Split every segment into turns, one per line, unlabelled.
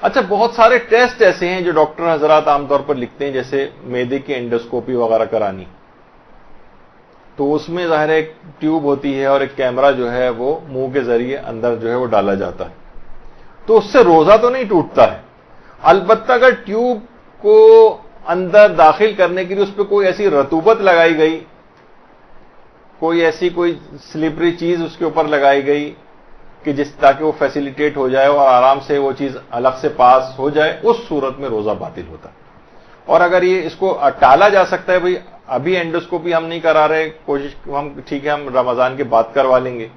اچھا، بہت سارے ٹیسٹ ایسے ہیں جو ڈاکٹر حضرات عام طور پر لکھتے ہیں، جیسے میدے کی انڈوسکوپی وغیرہ کرانی، تو اس میں ظاہر ایک ٹیوب ہوتی ہے اور ایک کیمرہ جو ہے وہ منہ کے ذریعے اندر جو ہے وہ ڈالا جاتا ہے، تو اس سے روزہ تو نہیں ٹوٹتا ہے، البتہ اگر ٹیوب کو اندر داخل کرنے کے لیے اس پہ کوئی ایسی رطوبت لگائی گئی، کوئی ایسی کوئی سلپری چیز اس کے اوپر لگائی گئی کہ تاکہ وہ فیسیلیٹیٹ ہو جائے اور آرام سے وہ چیز الگ سے پاس ہو جائے، اس صورت میں روزہ باطل ہوتا ہے۔ اور اگر یہ اس کو ٹالا جا سکتا ہے، بھئی ابھی اینڈوسکوپی ہم نہیں کرا رہے، کوشش ہم ٹھیک ہے ہم رمضان کے بعد کروا لیں گے،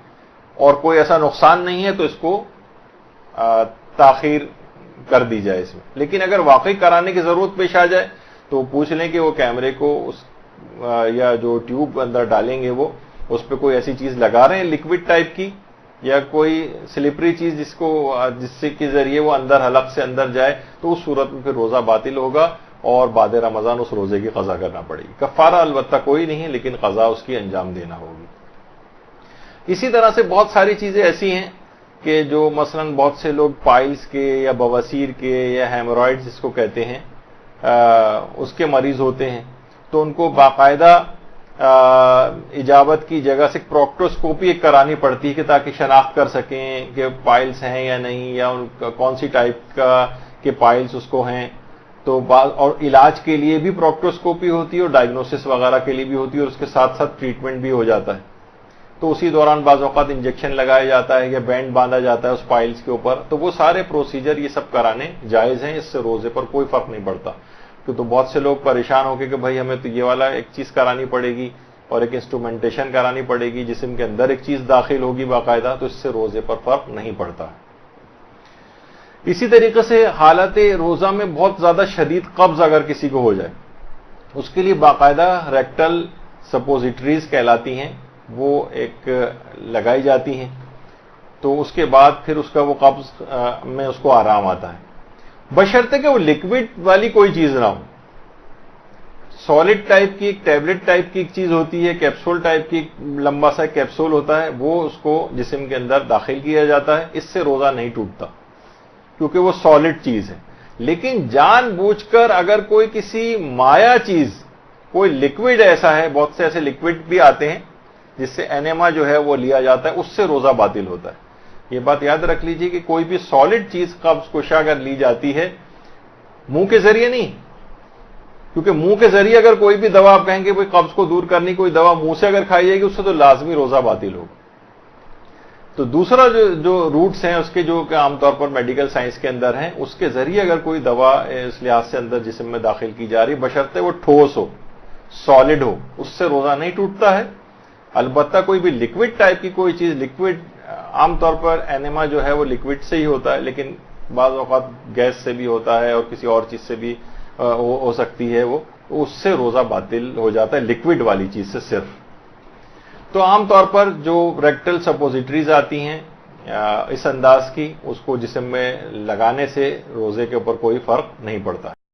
اور کوئی ایسا نقصان نہیں ہے تو اس کو تاخیر کر دی جائے اس میں۔ لیکن اگر واقعی کرانے کی ضرورت پیش آ جائے تو پوچھ لیں کہ وہ کیمرے کو یا جو ٹیوب اندر ڈالیں گے وہ اس پہ کوئی ایسی چیز لگا رہے ہیں لکوڈ ٹائپ کی، یا کوئی سلپری چیز جس سے کے ذریعے وہ اندر حلق سے اندر جائے، تو اس صورت میں پھر روزہ باطل ہوگا اور بعد رمضان اس روزے کی قضا کرنا پڑے گی۔ کفارہ البتہ کوئی نہیں ہے، لیکن قضا اس کی انجام دینا ہوگی۔ اسی طرح سے بہت ساری چیزیں ایسی ہیں کہ جو مثلا بہت سے لوگ پائلز کے یا بواسیر کے یا ہیمورائڈز جس کو کہتے ہیں اس کے مریض ہوتے ہیں، تو ان کو باقاعدہ اجابت کی جگہ سے پروکٹوسکوپی ایک کرانی پڑتی ہے کہ تاکہ شناخت کر سکیں کہ پائلز ہیں یا نہیں، یا ان کا کون سی ٹائپ کا کہ پائلز اس کو ہیں۔ تو اور علاج کے لیے بھی پروکٹوسکوپی ہوتی ہے اور ڈائگنوسس وغیرہ کے لیے بھی ہوتی ہے، اور اس کے ساتھ ساتھ ٹریٹمنٹ بھی ہو جاتا ہے۔ تو اسی دوران بعض اوقات انجیکشن لگایا جاتا ہے یا بینڈ باندھا جاتا ہے اس پائلز کے اوپر، تو وہ سارے پروسیجر یہ سب کرانے جائز ہیں، اس سے روزے پر کوئی فرق نہیں پڑتا۔ تو بہت سے لوگ پریشان ہو کے کہ بھائی ہمیں تو یہ والا ایک چیز کرانی پڑے گی اور ایک انسٹرومنٹیشن کرانی پڑے گی، جسم کے اندر ایک چیز داخل ہوگی باقاعدہ، تو اس سے روزے پر فرق نہیں پڑتا۔ اسی طریقے سے حالت روزہ میں بہت زیادہ شدید قبض اگر کسی کو ہو جائے، اس کے لیے باقاعدہ ریکٹل سپوزیٹریز کہلاتی ہیں، وہ ایک لگائی جاتی ہیں، تو اس کے بعد پھر اس کا وہ قبض میں اس کو آرام آتا ہے، بشرطے کہ وہ لکوڈ والی کوئی چیز نہ ہو۔ سالڈ ٹائپ کی ایک ٹیبلٹ ٹائپ کی ایک چیز ہوتی ہے، کیپسول ٹائپ کی لمبا سا کیپسول ہوتا ہے، وہ اس کو جسم کے اندر داخل کیا جاتا ہے، اس سے روزہ نہیں ٹوٹتا کیونکہ وہ سالڈ چیز ہے۔ لیکن جان بوجھ کر اگر کوئی کسی مایا چیز، کوئی لکوڈ ایسا ہے، بہت سے ایسے لکوڈ بھی آتے ہیں جس سے اینیما جو ہے وہ لیا جاتا ہے، اس سے روزہ باطل ہوتا ہے۔ یہ بات یاد رکھ لیجئے کہ کوئی بھی سالڈ چیز قبض کشا اگر لی جاتی ہے، منہ کے ذریعے نہیں، کیونکہ منہ کے ذریعے اگر کوئی بھی دوا آپ کہیں گے کوئی قبض کو دور کرنی کوئی دوا منہ سے اگر کھائی جائے گی، اس سے تو لازمی روزہ باطل ہوگا۔ تو دوسرا جو روٹس ہیں اس کے جو کہ عام طور پر میڈیکل سائنس کے اندر ہیں، اس کے ذریعے اگر کوئی دوا اس لحاظ سے اندر جسم میں داخل کی جا رہی، بشرطے وہ ٹھوس ہو، سالڈ ہو، اس سے روزہ نہیں ٹوٹتا ہے۔ البتہ کوئی بھی لکوڈ ٹائپ کی کوئی چیز، لکوڈ عام طور پر اینیما جو ہے وہ لکوڈ سے ہی ہوتا ہے، لیکن بعض اوقات گیس سے بھی ہوتا ہے اور کسی اور چیز سے بھی ہو سکتی ہے، وہ اس سے روزہ باطل ہو جاتا ہے لکوڈ والی چیز سے صرف۔ تو عام طور پر جو ریکٹل سپوزیٹریز آتی ہیں اس انداز کی، اس کو جسم میں لگانے سے روزے کے اوپر کوئی فرق نہیں پڑتا۔